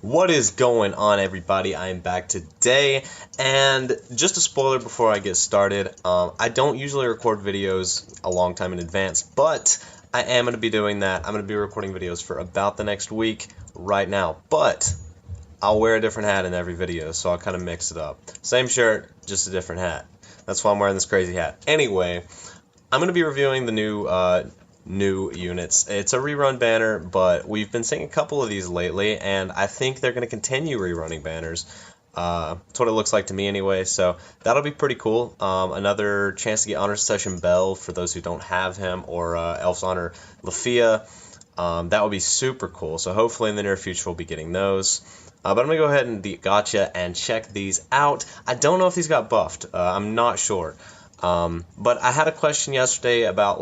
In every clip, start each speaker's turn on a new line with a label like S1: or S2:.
S1: What is going on, everybody? I am back today, and just a spoiler before I get started, I don't usually record videos a long time in advance, but I am going to be doing that. I'm going to be recording videos for about the next week right now, but I'll wear a different hat in every video, so I'll kind of mix it up. Same shirt, just a different hat. That's why I'm wearing this crazy hat. Anyway, I'm going to be reviewing the new units. It's a rerun banner, but we've been seeing a couple of these lately, and I think they're going to continue rerunning banners. That's what it looks like to me anyway, so that'll be pretty cool. Another chance to get Honor Session Bell for those who don't have him, or Elf's Honor Lafia. That would be super cool, so hopefully in the near future we'll be getting those. But I'm going to go ahead and gotcha and check these out. I don't know if these got buffed. I'm not sure. But I had a question yesterday about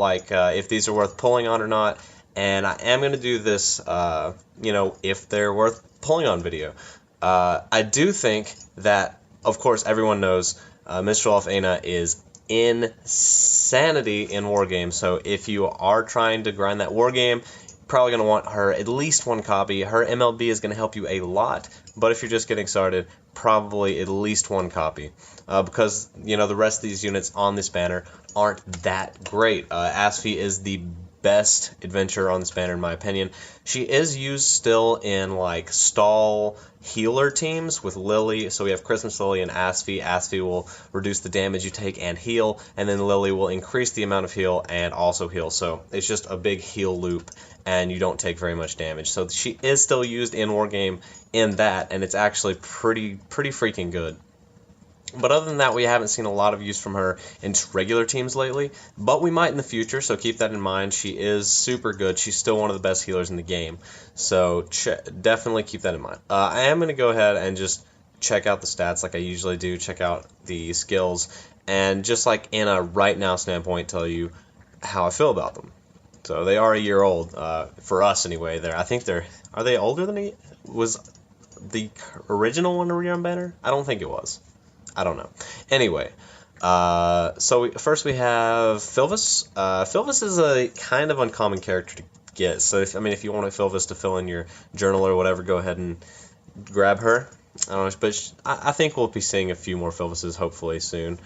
S1: if these are worth pulling on or not, and I am going to do this, if they're worth pulling on video. I do think that, of course, everyone knows Minstrel of Aina is insanity in Wargame, so if you are trying to grind that Wargame, probably going to want her at least one copy. Her MLB is going to help you a lot, but if you're just getting started, probably at least one copy. Because, the rest of these units on this banner aren't that great. Asfi is the best adventurer on this banner in my opinion. She is used still in stall healer teams with Lily. So we have Christmas Lily and Asfi. Asfi will reduce the damage you take and heal, and then Lily will increase the amount of heal and also heal. So it's just a big heal loop, and you don't take very much damage. So she is still used in Wargame in that, and it's actually pretty freaking good. But other than that, we haven't seen a lot of use from her in regular teams lately, but we might in the future, so keep that in mind. She is super good. She's still one of the best healers in the game, so definitely keep that in mind. I am going to go ahead and just check out the stats like I usually do, check out the skills, and just in a right now standpoint, tell you how I feel about them. So they are a year old, for us anyway. I think are they older than was the original one a rerun banner? I don't think it was. I don't know. Anyway, first we have Filvis. Filvis is a kind of uncommon character to get. So if you want Filvis to fill in your journal or whatever, go ahead and grab her. I don't know, but I think we'll be seeing a few more Filvises hopefully soon.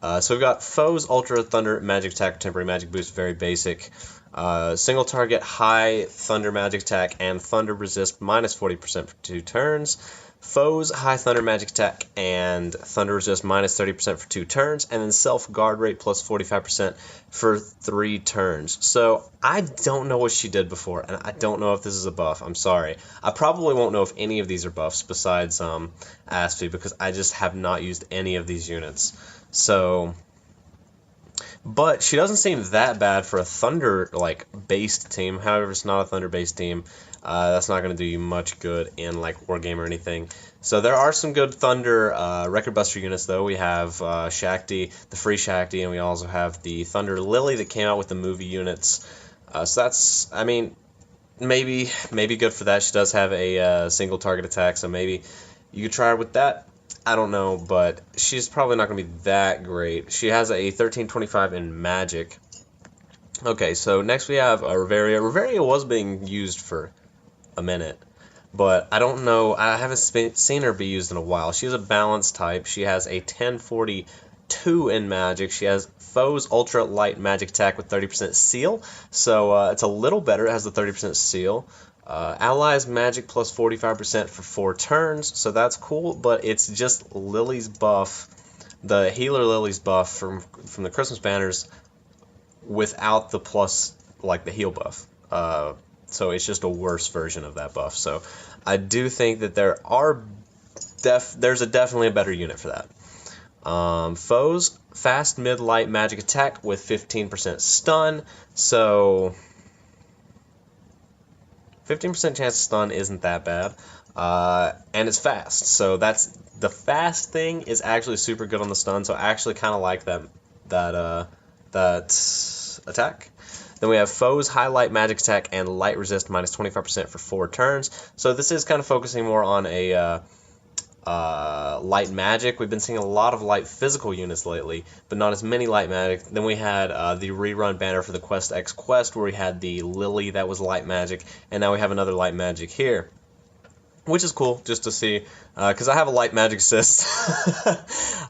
S1: So we've got Foes, Ultra, Thunder, Magic Attack, Temporary Magic Boost, very basic. Single target, high Thunder Magic Attack, and Thunder Resist minus 40% for 2 turns. Foes, high Thunder Magic Attack, and Thunder Resist minus 30% for 2 turns, and then Self Guard Rate plus 45% for 3 turns. So I don't know what she did before, and I don't know if this is a buff. I'm sorry. I probably won't know if any of these are buffs besides Asfi, because I just have not used any of these units. So, but she doesn't seem that bad for a Thunder based team. However, it's not a Thunder based team. That's not going to do you much good in Wargame or anything. So there are some good Thunder Record Buster units though. We have Shakti, the free Shakti, and we also have the Thunder Lily that came out with the movie units. So that's, maybe good for that. She does have a single target attack, so maybe you could try her with that. I don't know, but she's probably not going to be that great. She has a 1325 in Magic. Okay, so next we have Reveria. Reveria was being used for a minute, but I don't know. I haven't seen her be used in a while. She's a balanced type. She has a 1042 in Magic. She has Foes Ultra Light Magic Attack with 30% Seal, so it's a little better. It has the 30% Seal. Allies Magic plus 45% for 4 turns, so that's cool, but it's just Lily's buff, the Healer Lily's buff from the Christmas banners without the plus, the heal buff. So it's just a worse version of that buff. So I do think that there's definitely a better unit for that. Foes, Fast Mid Light Magic Attack with 15% Stun, so 15% chance to stun isn't that bad, and it's fast, so the fast thing is actually super good on the stun, so I actually kind of like that attack. Then we have Foes, High Light Magic Attack, and Light Resist minus 25% for 4 turns, so this is kind of focusing more on a light magic. We've been seeing a lot of light physical units lately, but not as many light magic. Then we had the rerun banner for the Quest X Quest, where we had the Lily that was light magic, and now we have another light magic here. which is cool just to see, because I have a light magic assist.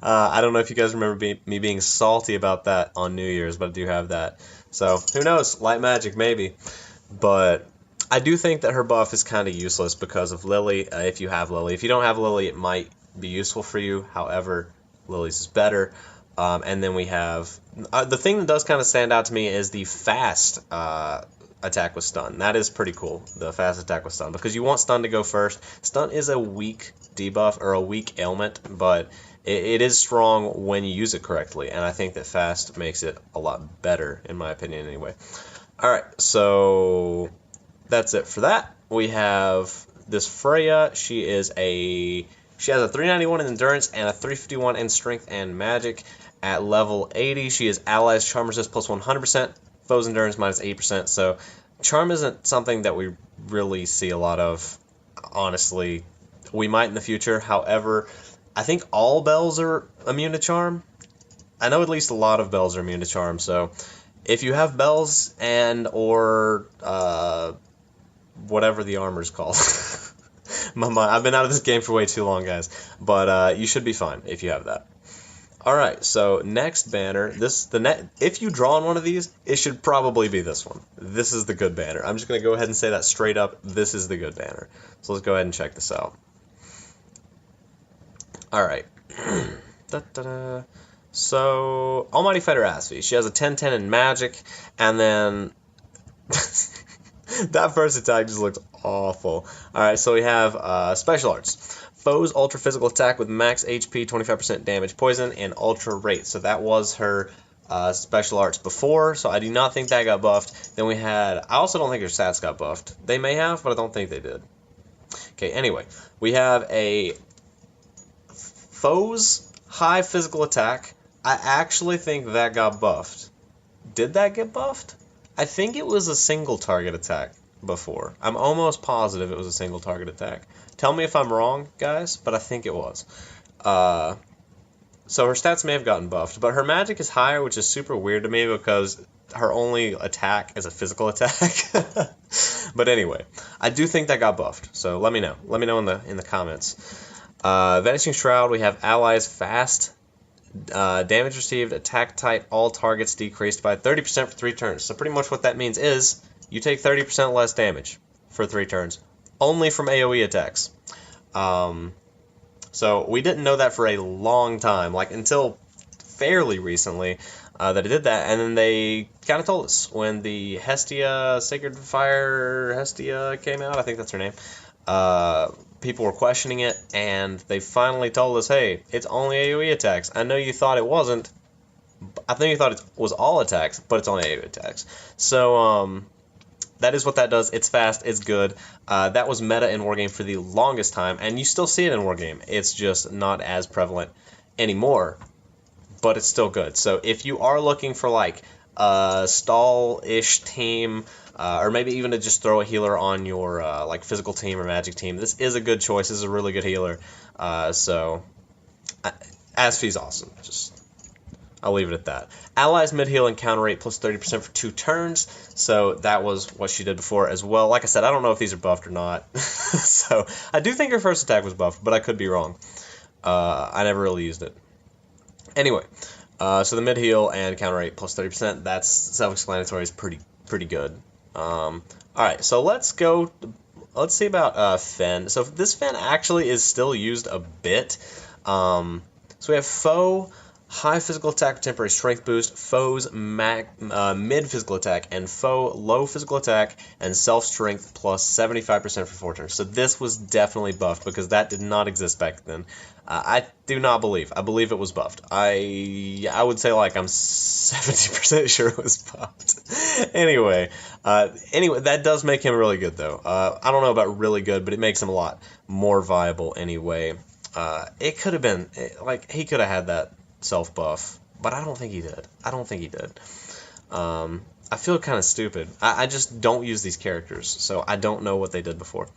S1: I don't know if you guys remember me being salty about that on New Year's, but I do have that. So who knows? Light magic maybe. But I do think that her buff is kind of useless because of Lily. If you have Lily, if you don't have Lily, it might be useful for you. However, Lily's is better. And then we have the thing that does kind of stand out to me is the fast attack with stun. That is pretty cool, the fast attack with stun, because you want stun to go first. Stun is a weak debuff or a weak ailment, but it is strong when you use it correctly, and I think that fast makes it a lot better, in my opinion anyway. Alright, so that's it for that. We have this Freya. She has a 391 in endurance and a 351 in strength and magic. At level 80, she is allies charm resist plus 100%, foes endurance minus 8%. So charm isn't something that we really see a lot of, honestly. We might in the future. However, I think all bells are immune to charm. I know at least a lot of bells are immune to charm. So if you have bells and or whatever the armor's called. I've been out of this game for way too long, guys. But you should be fine if you have that. Alright, so next banner. If you draw on one of these, it should probably be this one. This is the good banner. I'm just going to go ahead and say that straight up. This is the good banner. So let's go ahead and check this out. Alright. So, Almighty Fighter Asfi. She has a 10-10 in magic, and then that first attack just looks awful. Alright, so we have special arts. Foes ultra physical attack with max HP, 25% damage, poison, and ultra rate. So that was her special arts before, so I do not think that got buffed. Then we had, I also don't think her stats got buffed. They may have, but I don't think they did. Okay, anyway, we have a foes high physical attack. I actually think that got buffed. Did that get buffed? I think it was a single target attack before. I'm almost positive it was a single target attack. Tell me if I'm wrong, guys, but I think it was. So her stats may have gotten buffed, but her magic is higher, which is super weird to me because her only attack is a physical attack. But anyway, I do think that got buffed. So let me know. Let me know in the comments. Vanishing Shroud, we have allies fast. Damage received, attack type, all targets decreased by 30% for 3 turns. So pretty much what that means is you take 30% less damage for 3 turns. Only from AoE attacks. So we didn't know that for a long time, like until fairly recently that it did that, and then they kind of told us when the Hestia, Sacred Fire Hestia came out, I think that's her name, people were questioning it, and they finally told us, hey, it's only AoE attacks. I know you thought it wasn't, I think you thought it was all attacks, but it's only AoE attacks. So, that is what that does. It's fast. It's good. That was meta in Wargame for the longest time, and you still see it in Wargame. It's just not as prevalent anymore, but it's still good. So if you are looking for like a stall-ish team, or maybe even to just throw a healer on your like physical team or magic team, this is a good choice. This is a really good healer. So Asfi's awesome. I'll leave it at that. Allies mid-heal and counter rate plus 30% for 2 turns. So that was what she did before as well. Like I said, I don't know if these are buffed or not. So I do think her first attack was buffed, but I could be wrong. I never really used it. Anyway, so the mid-heal and counter rate plus 30%, that's self-explanatory. Is pretty good. Alright, so let's see about Fen. So this Fen actually is still used a bit. So we have foe high physical attack, temporary strength boost, foes mid physical attack, and foe low physical attack and self strength plus 75% for 4 turns. So this was definitely buffed because that did not exist back then. I do not believe. I believe it was buffed. I would say like I'm 70% sure it was buffed. Anyway, that does make him really good though. I don't know about really good, but it makes him a lot more viable anyway. It could have been like he could have had that self buff, but I don't think he did. I feel kind of stupid. I just don't use these characters, so I don't know what they did before.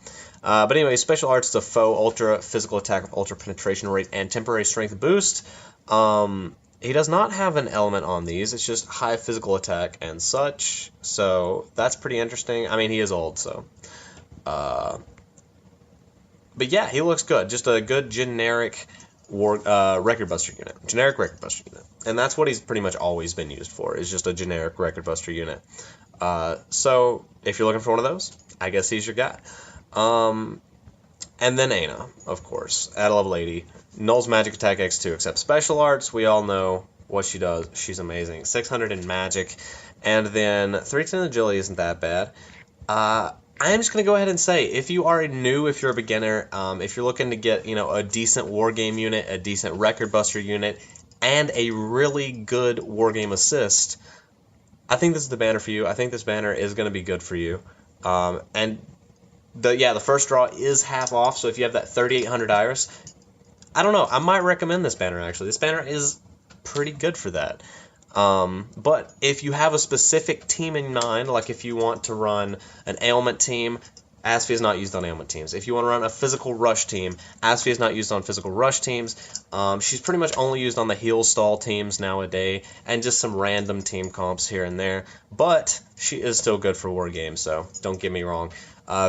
S1: But anyway, special arts to foe ultra physical attack with ultra penetration rate and temporary strength boost. He does not have an element on these. It's just high physical attack and such. So that's pretty interesting. I mean, he is old, so. But yeah, he looks good. Just a good generic record buster unit. Generic record buster unit. And that's what he's pretty much always been used for, is just a generic record buster unit. So if you're looking for one of those, I guess he's your guy. And then Ana, of course, at level 80. Null's magic attack X2, except special arts. We all know what she does. She's amazing. 600 in magic. And then 310 agility isn't that bad. I am just going to go ahead and say, if you are new, if you're a beginner, if you're looking to get, a decent wargame unit, a decent record buster unit, and a really good wargame assist, I think this is the banner for you. I think this banner is going to be good for you. And the first draw is half off, so if you have that 3,800 Iris, I don't know, I might recommend this banner, actually. This banner is pretty good for that. But if you have a specific team in mind, like if you want to run an ailment team, Asphy is not used on ailment teams. If you want to run a physical rush team, Asphy is not used on physical rush teams. She's pretty much only used on the heal stall teams nowadays, and just some random team comps here and there. But she is still good for war games, so don't get me wrong.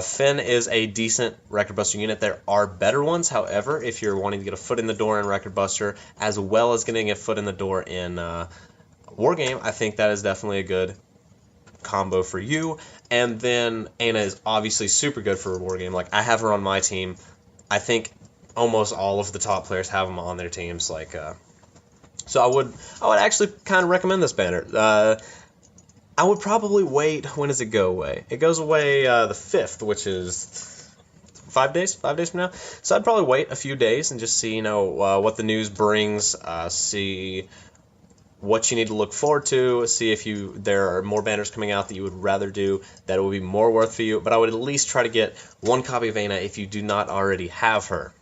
S1: Finn is a decent Record Buster unit. There are better ones, however, if you're wanting to get a foot in the door in Record Buster, as well as getting a foot in the door in Wargame, I think that is definitely a good combo for you. And then Ana is obviously super good for a Wargame. Like, I have her on my team. I think almost all of the top players have them on their teams. Like, so I would actually kind of recommend this banner. I would probably wait. When does it go away? It goes away the 5th, which is 5 days? 5 days from now. So I'd probably wait a few days and just see, what the news brings. See what you need to look forward to. See if there are more banners coming out that you would rather do that would be more worth for you. But I would at least try to get one copy of Ana if you do not already have her.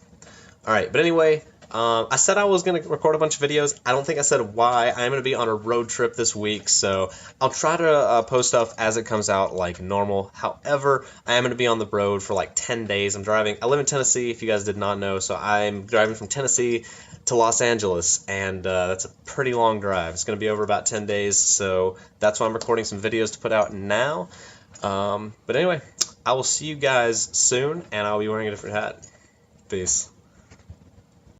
S1: All right. But anyway. I said I was going to record a bunch of videos. I don't think I said why. I'm going to be on a road trip this week, so I'll try to post stuff as it comes out like normal. However, I am going to be on the road for like 10 days. I live in Tennessee, if you guys did not know, so I'm driving from Tennessee to Los Angeles, and that's a pretty long drive. It's going to be over about 10 days, so that's why I'm recording some videos to put out now. But anyway, I will see you guys soon, and I'll be wearing a different hat. Peace.